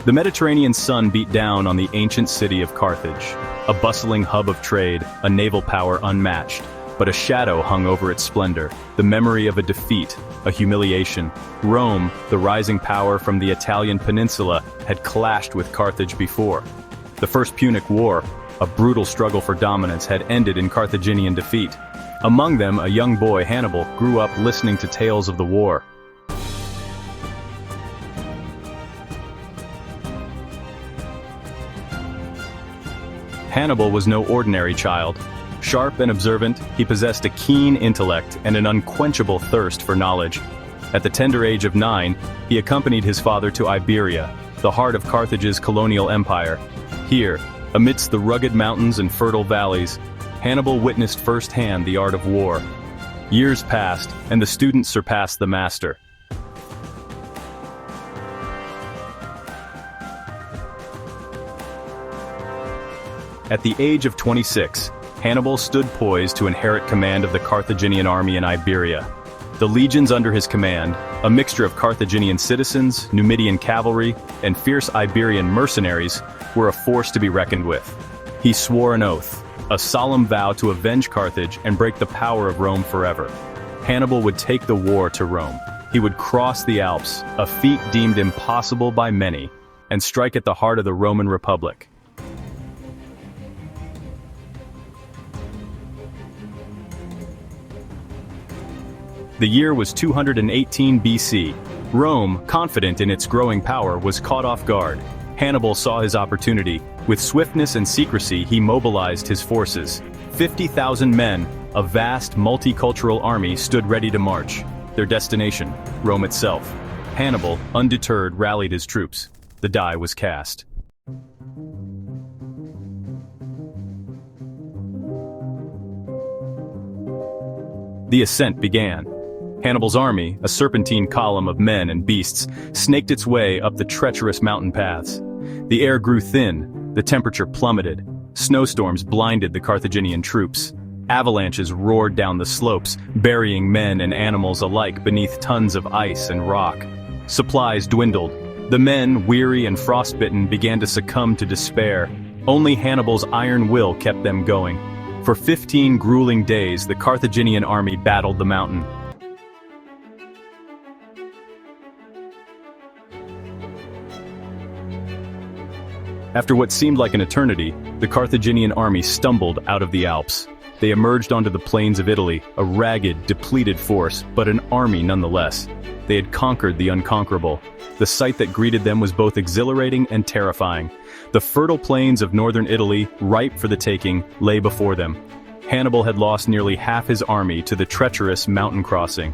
The Mediterranean sun beat down on the ancient city of Carthage, a bustling hub of trade, a naval power unmatched. But a shadow hung over its splendor, the memory of a defeat, a humiliation. Rome, the rising power from the Italian peninsula, had clashed with Carthage before. The First Punic War, a brutal struggle for dominance, had ended in Carthaginian defeat. Among them, a young boy, Hannibal, grew up listening to tales of the war. Hannibal was no ordinary child. Sharp and observant, he possessed a keen intellect and an unquenchable thirst for knowledge. At the tender age of 9, he accompanied his father to Iberia, the heart of Carthage's colonial empire. Here, amidst the rugged mountains and fertile valleys, Hannibal witnessed firsthand the art of war. Years passed, and the student surpassed the master. At the age of 26, Hannibal stood poised to inherit command of the Carthaginian army in Iberia. The legions under his command, a mixture of Carthaginian citizens, Numidian cavalry, and fierce Iberian mercenaries, were a force to be reckoned with. He swore an oath, a solemn vow to avenge Carthage and break the power of Rome forever. Hannibal would take the war to Rome. He would cross the Alps, a feat deemed impossible by many, and strike at the heart of the Roman Republic. The year was 218 BC. Rome, confident in its growing power, was caught off guard. Hannibal saw his opportunity. With swiftness and secrecy, he mobilized his forces. 50,000 men, a vast multicultural army, stood ready to march. Their destination, Rome itself. Hannibal, undeterred, rallied his troops. The die was cast. The ascent began. Hannibal's army, a serpentine column of men and beasts, snaked its way up the treacherous mountain paths. The air grew thin, the temperature plummeted. Snowstorms blinded the Carthaginian troops. Avalanches roared down the slopes, burying men and animals alike beneath tons of ice and rock. Supplies dwindled. The men, weary and frostbitten, began to succumb to despair. Only Hannibal's iron will kept them going. For 15 grueling days, the Carthaginian army battled the mountain. After what seemed like an eternity, the Carthaginian army stumbled out of the Alps. They emerged onto the plains of Italy, a ragged, depleted force, but an army nonetheless. They had conquered the unconquerable. The sight that greeted them was both exhilarating and terrifying. The fertile plains of northern Italy, ripe for the taking, lay before them. Hannibal had lost nearly half his army to the treacherous mountain crossing.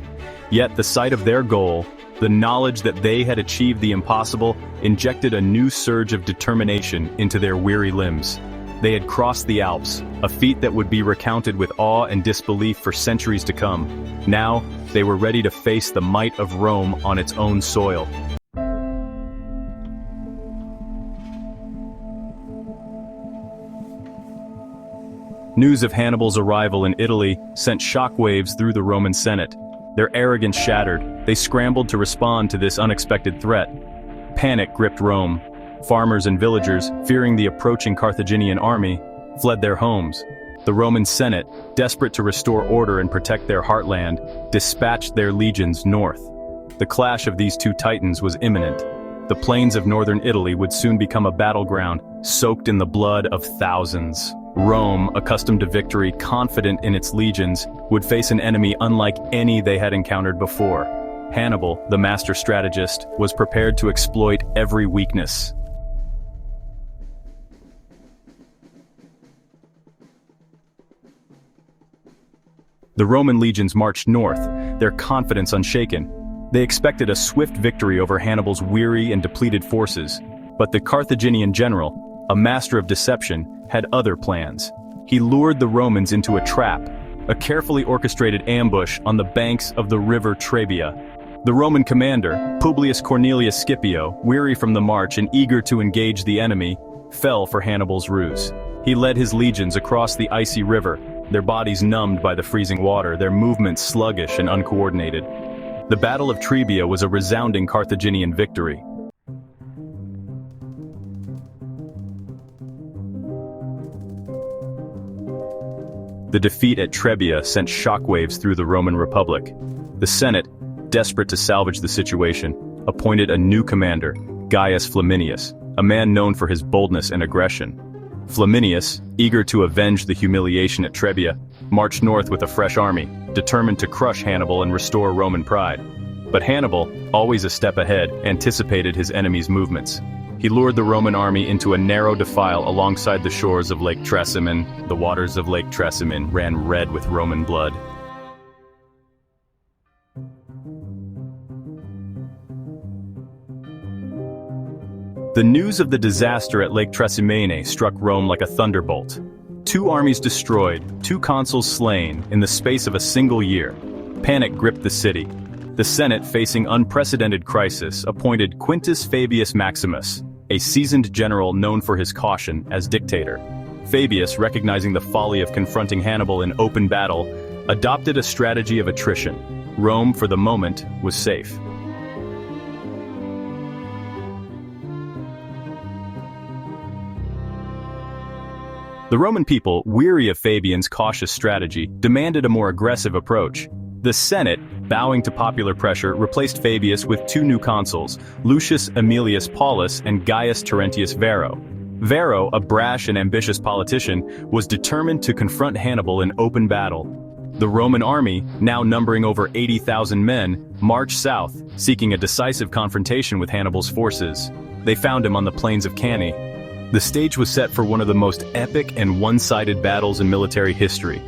Yet the sight of their goal, the knowledge that they had achieved the impossible, injected a new surge of determination into their weary limbs. They had crossed the Alps, a feat that would be recounted with awe and disbelief for centuries to come. Now, they were ready to face the might of Rome on its own soil. News of Hannibal's arrival in Italy sent shockwaves through the Roman Senate. Their arrogance shattered, they scrambled to respond to this unexpected threat. Panic gripped Rome. Farmers and villagers, fearing the approaching Carthaginian army, fled their homes. The Roman Senate, desperate to restore order and protect their heartland, dispatched their legions north. The clash of these two titans was imminent. The plains of northern Italy would soon become a battleground, soaked in the blood of thousands. Rome, accustomed to victory, confident in its legions, would face an enemy unlike any they had encountered before. Hannibal, the master strategist, was prepared to exploit every weakness. The Roman legions marched north, their confidence unshaken. They expected a swift victory over Hannibal's weary and depleted forces. But the Carthaginian general, a master of deception, had other plans. He lured the Romans into a trap, a carefully orchestrated ambush on the banks of the river Trebia. The Roman commander, Publius Cornelius Scipio, weary from the march and eager to engage the enemy, fell for Hannibal's ruse. He led his legions across the icy river, their bodies numbed by the freezing water, their movements sluggish and uncoordinated. The Battle of Trebia was a resounding Carthaginian victory. The defeat at Trebia sent shockwaves through the Roman Republic. The Senate, desperate to salvage the situation, appointed a new commander, Gaius Flaminius, a man known for his boldness and aggression. Flaminius, eager to avenge the humiliation at Trebia, marched north with a fresh army, determined to crush Hannibal and restore Roman pride. But Hannibal, always a step ahead, anticipated his enemy's movements. He lured the Roman army into a narrow defile alongside the shores of Lake Trasimene. The waters of Lake Trasimene ran red with Roman blood. The news of the disaster at Lake Trasimene struck Rome like a thunderbolt. 2 armies destroyed, 2 consuls slain in the space of a single year. Panic gripped the city. The Senate, facing unprecedented crisis, appointed Quintus Fabius Maximus, a seasoned general known for his caution, as dictator. Fabius, recognizing the folly of confronting Hannibal in open battle, adopted a strategy of attrition. Rome, for the moment, was safe. The Roman people, weary of Fabian's cautious strategy, demanded a more aggressive approach. The Senate, bowing to popular pressure, replaced Fabius with 2 new consuls, Lucius Aemilius Paulus and Gaius Terentius Varro. Varro, a brash and ambitious politician, was determined to confront Hannibal in open battle. The Roman army, now numbering over 80,000 men, marched south, seeking a decisive confrontation with Hannibal's forces. They found him on the plains of Cannae. The stage was set for one of the most epic and one-sided battles in military history.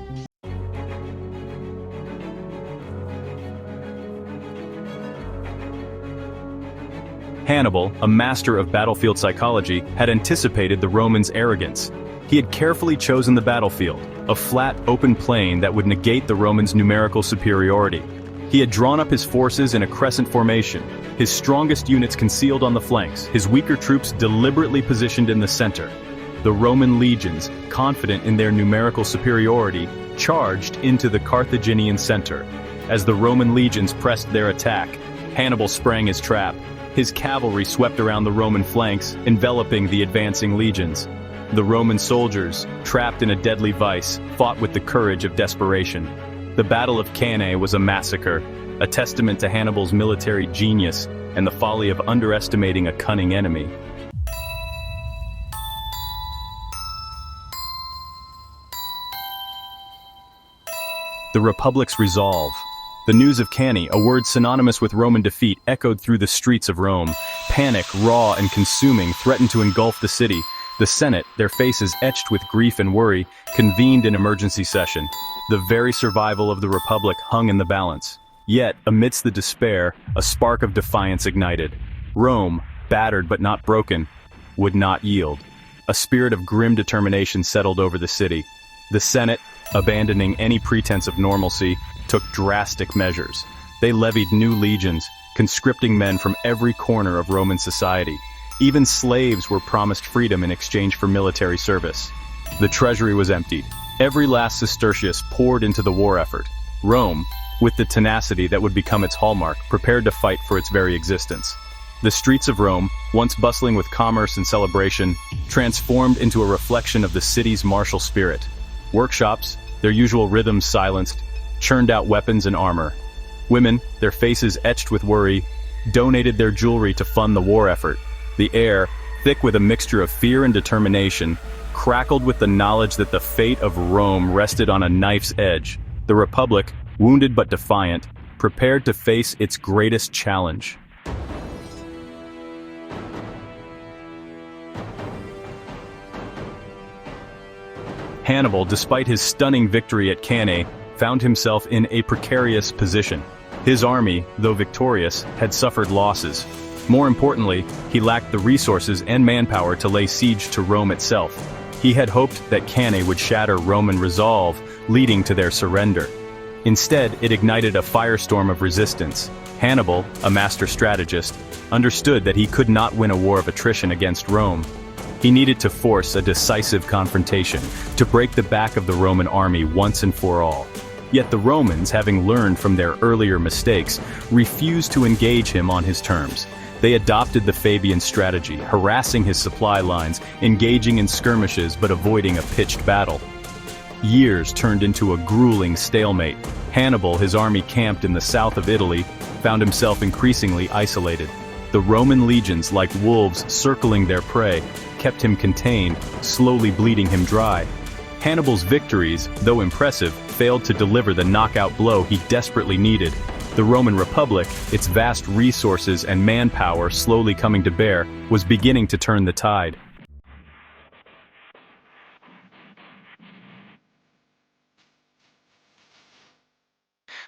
Hannibal, a master of battlefield psychology, had anticipated the Romans' arrogance. He had carefully chosen the battlefield, a flat, open plain that would negate the Romans' numerical superiority. He had drawn up his forces in a crescent formation, his strongest units concealed on the flanks, his weaker troops deliberately positioned in the center. The Roman legions, confident in their numerical superiority, charged into the Carthaginian center. As the Roman legions pressed their attack, Hannibal sprang his trap. His cavalry swept around the Roman flanks, enveloping the advancing legions. The Roman soldiers, trapped in a deadly vice, fought with the courage of desperation. The Battle of Cannae was a massacre, a testament to Hannibal's military genius and the folly of underestimating a cunning enemy. The Republic's resolve. The news of Cannae, a word synonymous with Roman defeat, echoed through the streets of Rome. Panic, raw and consuming, threatened to engulf the city. The Senate, their faces etched with grief and worry, convened in emergency session. The very survival of the Republic hung in the balance. Yet, amidst the despair, a spark of defiance ignited. Rome, battered but not broken, would not yield. A spirit of grim determination settled over the city. The Senate, abandoning any pretense of normalcy, took drastic measures. They levied new legions, conscripting men from every corner of Roman society. Even slaves were promised freedom in exchange for military service. The treasury was emptied. Every last sestertius poured into the war effort. Rome, with the tenacity that would become its hallmark, prepared to fight for its very existence. The streets of Rome, once bustling with commerce and celebration, transformed into a reflection of the city's martial spirit. Workshops, their usual rhythms silenced, churned out weapons and armor. Women, their faces etched with worry, donated their jewelry to fund the war effort. The air, thick with a mixture of fear and determination, crackled with the knowledge that the fate of Rome rested on a knife's edge. The Republic, wounded but defiant, prepared to face its greatest challenge. Hannibal, despite his stunning victory at Cannae, found himself in a precarious position. His army, though victorious, had suffered losses. More importantly, he lacked the resources and manpower to lay siege to Rome itself. He had hoped that Cannae would shatter Roman resolve, leading to their surrender. Instead, it ignited a firestorm of resistance. Hannibal, a master strategist, understood that he could not win a war of attrition against Rome. He needed to force a decisive confrontation, to break the back of the Roman army once and for all. Yet the Romans, having learned from their earlier mistakes, refused to engage him on his terms. They adopted the Fabian strategy, harassing his supply lines, engaging in skirmishes but avoiding a pitched battle. Years turned into a grueling stalemate. Hannibal, his army camped in the south of Italy, found himself increasingly isolated. The Roman legions, like wolves circling their prey, kept him contained, slowly bleeding him dry. Hannibal's victories, though impressive, failed to deliver the knockout blow he desperately needed. The Roman Republic, its vast resources and manpower slowly coming to bear, was beginning to turn the tide.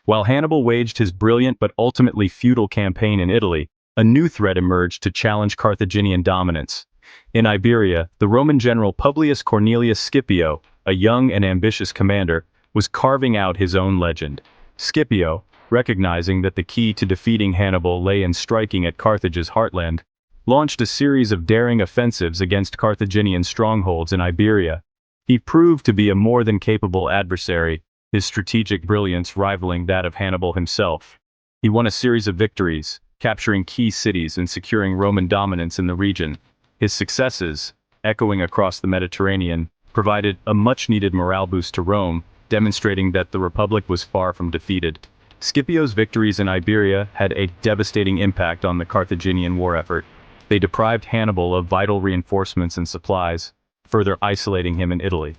While Hannibal waged his brilliant but ultimately futile campaign in Italy, a new threat emerged to challenge Carthaginian dominance. In Iberia, the Roman general Publius Cornelius Scipio, a young and ambitious commander, was carving out his own legend. Scipio, recognizing that the key to defeating Hannibal lay in striking at Carthage's heartland, launched a series of daring offensives against Carthaginian strongholds in Iberia. He proved to be a more than capable adversary, his strategic brilliance rivaling that of Hannibal himself. He won a series of victories, capturing key cities and securing Roman dominance in the region. His successes, echoing across the Mediterranean, provided a much-needed morale boost to Rome, demonstrating that the Republic was far from defeated. Scipio's victories in Iberia had a devastating impact on the Carthaginian war effort. They deprived Hannibal of vital reinforcements and supplies, further isolating him in Italy.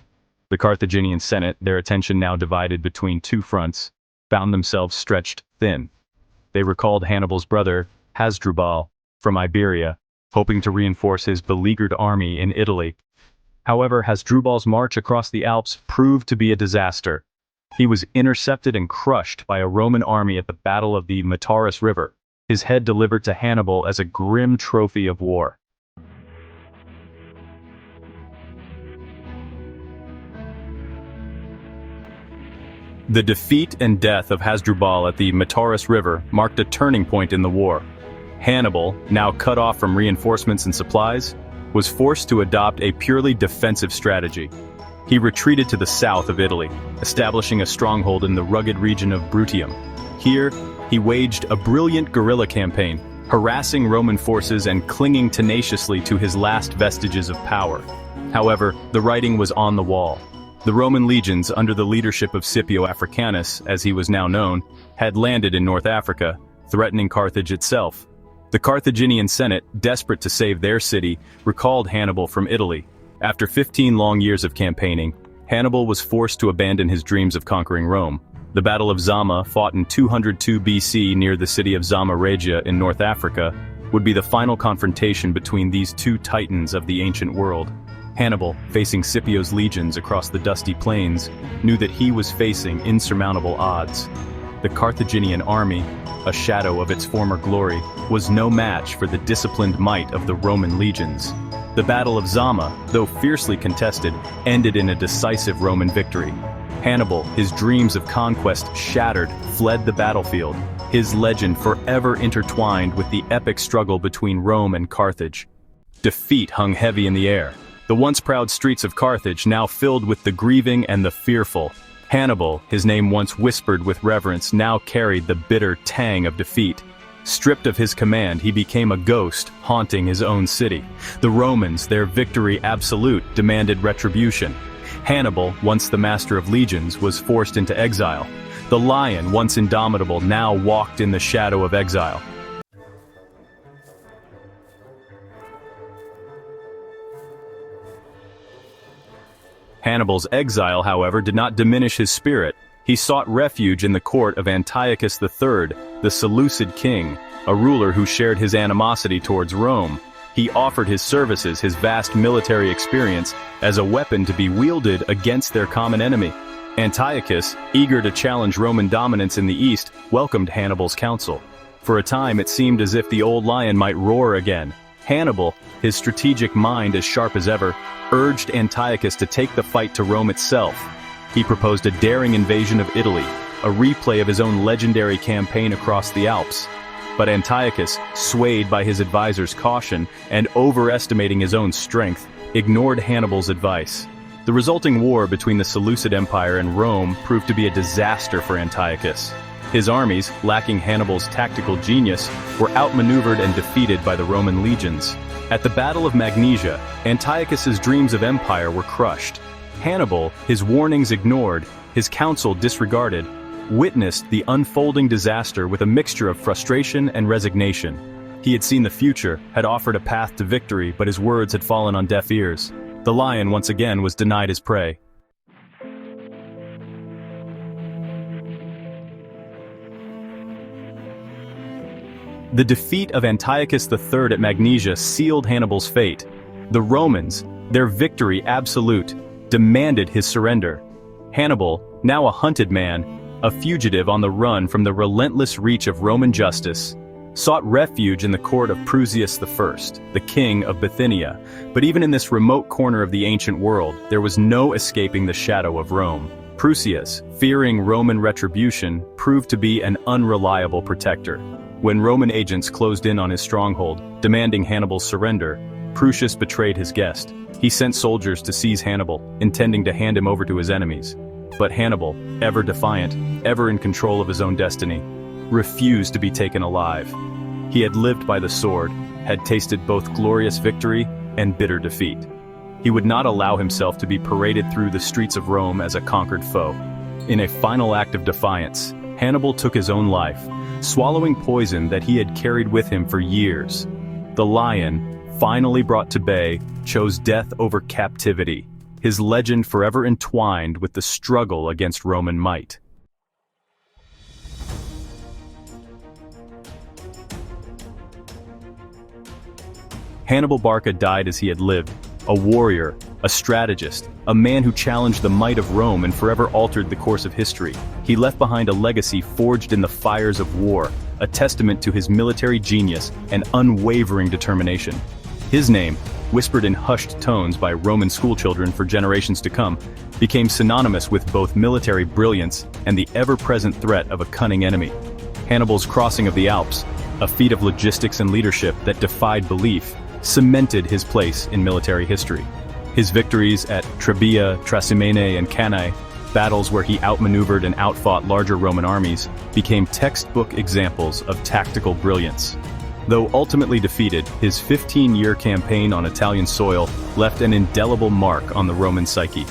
The Carthaginian Senate, their attention now divided between two fronts, found themselves stretched thin. They recalled Hannibal's brother, Hasdrubal, from Iberia, hoping to reinforce his beleaguered army in Italy. However, Hasdrubal's march across the Alps proved to be a disaster. He was intercepted and crushed by a Roman army at the Battle of the Metaurus River, his head delivered to Hannibal as a grim trophy of war. The defeat and death of Hasdrubal at the Metaurus River marked a turning point in the war. Hannibal, now cut off from reinforcements and supplies, was forced to adopt a purely defensive strategy. He retreated to the south of Italy, establishing a stronghold in the rugged region of Bruttium. Here, he waged a brilliant guerrilla campaign, harassing Roman forces and clinging tenaciously to his last vestiges of power. However, the writing was on the wall. The Roman legions, under the leadership of Scipio Africanus, as he was now known, had landed in North Africa, threatening Carthage itself. The Carthaginian Senate, desperate to save their city, recalled Hannibal from Italy. After 15 long years of campaigning, Hannibal was forced to abandon his dreams of conquering Rome. The Battle of Zama, fought in 202 BC near the city of Zama Regia in North Africa, would be the final confrontation between these two titans of the ancient world. Hannibal, facing Scipio's legions across the dusty plains, knew that he was facing insurmountable odds. The Carthaginian army, a shadow of its former glory, was no match for the disciplined might of the Roman legions. The Battle of Zama, though fiercely contested, ended in a decisive Roman victory. Hannibal, his dreams of conquest shattered, fled the battlefield, his legend forever intertwined with the epic struggle between Rome and Carthage. Defeat hung heavy in the air. The once proud streets of Carthage now filled with the grieving and the fearful. Hannibal, his name once whispered with reverence, now carried the bitter tang of defeat. Stripped of his command, he became a ghost, haunting his own city. The Romans, their victory absolute, demanded retribution. Hannibal, once the master of legions, was forced into exile. The lion, once indomitable, now walked in the shadow of exile. Hannibal's exile, however, did not diminish his spirit. He sought refuge in the court of Antiochus III, the Seleucid king, a ruler who shared his animosity towards Rome. He offered his services, his vast military experience, as a weapon to be wielded against their common enemy. Antiochus, eager to challenge Roman dominance in the east, welcomed Hannibal's counsel. For a time it seemed as if the old lion might roar again. Hannibal, his strategic mind as sharp as ever, urged Antiochus to take the fight to Rome itself. He proposed a daring invasion of Italy, a replay of his own legendary campaign across the Alps. But Antiochus, swayed by his advisor's caution and overestimating his own strength, ignored Hannibal's advice. The resulting war between the Seleucid Empire and Rome proved to be a disaster for Antiochus. His armies, lacking Hannibal's tactical genius, were outmaneuvered and defeated by the Roman legions. At the Battle of Magnesia, Antiochus's dreams of empire were crushed. Hannibal, his warnings ignored, his counsel disregarded, witnessed the unfolding disaster with a mixture of frustration and resignation. He had seen the future, had offered a path to victory, but his words had fallen on deaf ears. The lion once again was denied his prey. The defeat of Antiochus III at Magnesia sealed Hannibal's fate. The Romans, their victory absolute, demanded his surrender. Hannibal, now a hunted man, a fugitive on the run from the relentless reach of Roman justice, sought refuge in the court of Prusias I, the king of Bithynia. But even in this remote corner of the ancient world, there was no escaping the shadow of Rome. Prusias, fearing Roman retribution, proved to be an unreliable protector. When Roman agents closed in on his stronghold, demanding Hannibal's surrender, Prusias betrayed his guest. He sent soldiers to seize Hannibal, intending to hand him over to his enemies. But Hannibal, ever defiant, ever in control of his own destiny, refused to be taken alive. He had lived by the sword, had tasted both glorious victory and bitter defeat. He would not allow himself to be paraded through the streets of Rome as a conquered foe. In a final act of defiance, Hannibal took his own life, swallowing poison that he had carried with him for years. The lion, finally brought to bay, chose death over captivity, his legend forever entwined with the struggle against Roman might. Hannibal Barca died as he had lived, a warrior, a strategist, a man who challenged the might of Rome and forever altered the course of history. He left behind a legacy forged in the fires of war, a testament to his military genius and unwavering determination. His name, whispered in hushed tones by Roman schoolchildren for generations to come, became synonymous with both military brilliance and the ever-present threat of a cunning enemy. Hannibal's crossing of the Alps, a feat of logistics and leadership that defied belief, cemented his place in military history. His victories at Trebia, Trasimene, and Cannae, battles where he outmaneuvered and outfought larger Roman armies, became textbook examples of tactical brilliance. Though ultimately defeated, his 15-year campaign on Italian soil left an indelible mark on the Roman psyche.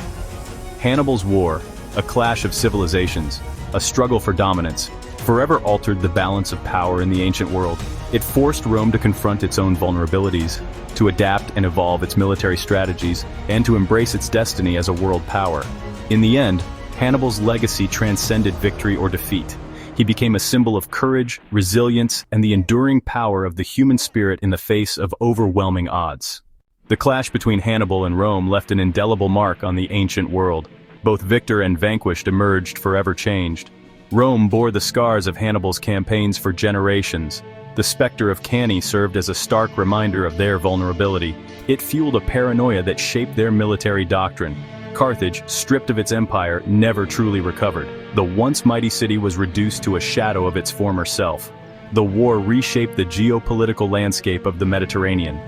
Hannibal's war, a clash of civilizations, a struggle for dominance, forever altered the balance of power in the ancient world. It forced Rome to confront its own vulnerabilities, to adapt and evolve its military strategies, and to embrace its destiny as a world power. In the end, Hannibal's legacy transcended victory or defeat. He became a symbol of courage, resilience, and the enduring power of the human spirit in the face of overwhelming odds. The clash between Hannibal and Rome left an indelible mark on the ancient world. Both victor and vanquished emerged forever changed. Rome bore the scars of Hannibal's campaigns for generations. The specter of Cannae served as a stark reminder of their vulnerability. It fueled a paranoia that shaped their military doctrine. Carthage, stripped of its empire, never truly recovered. The once mighty city was reduced to a shadow of its former self. The war reshaped the geopolitical landscape of the Mediterranean.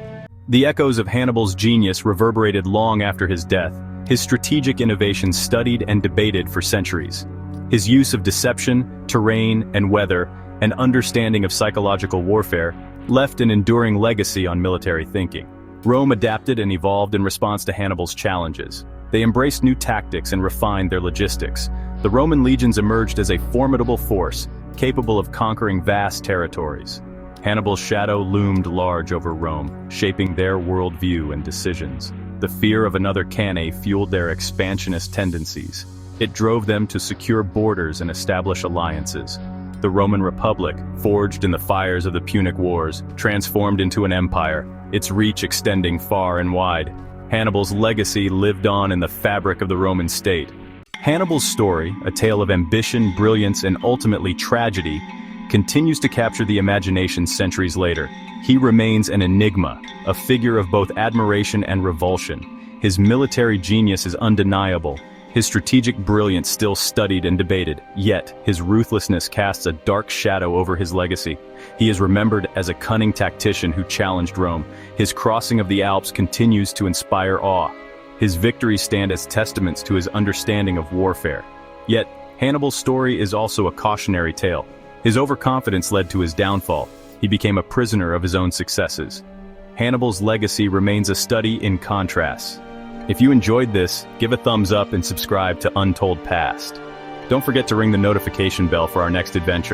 The echoes of Hannibal's genius reverberated long after his death, his strategic innovations studied and debated for centuries. His use of deception, terrain, and weather, and understanding of psychological warfare, left an enduring legacy on military thinking. Rome adapted and evolved in response to Hannibal's challenges. They embraced new tactics and refined their logistics. The Roman legions emerged as a formidable force, capable of conquering vast territories. Hannibal's shadow loomed large over Rome, shaping their worldview and decisions. The fear of another Cannae fueled their expansionist tendencies. It drove them to secure borders and establish alliances. The Roman Republic, forged in the fires of the Punic Wars, transformed into an empire, its reach extending far and wide. Hannibal's legacy lived on in the fabric of the Roman state. Hannibal's story, a tale of ambition, brilliance, and ultimately tragedy, continues to capture the imagination centuries later. He remains an enigma, a figure of both admiration and revulsion. His military genius is undeniable, his strategic brilliance still studied and debated, yet his ruthlessness casts a dark shadow over his legacy. He is remembered as a cunning tactician who challenged Rome. His crossing of the Alps continues to inspire awe. His victories stand as testaments to his understanding of warfare. Yet, Hannibal's story is also a cautionary tale. His overconfidence led to his downfall. He became a prisoner of his own successes. Hannibal's legacy remains a study in contrasts. If you enjoyed this, give a thumbs up and subscribe to Untold Past. Don't forget to ring the notification bell for our next adventure.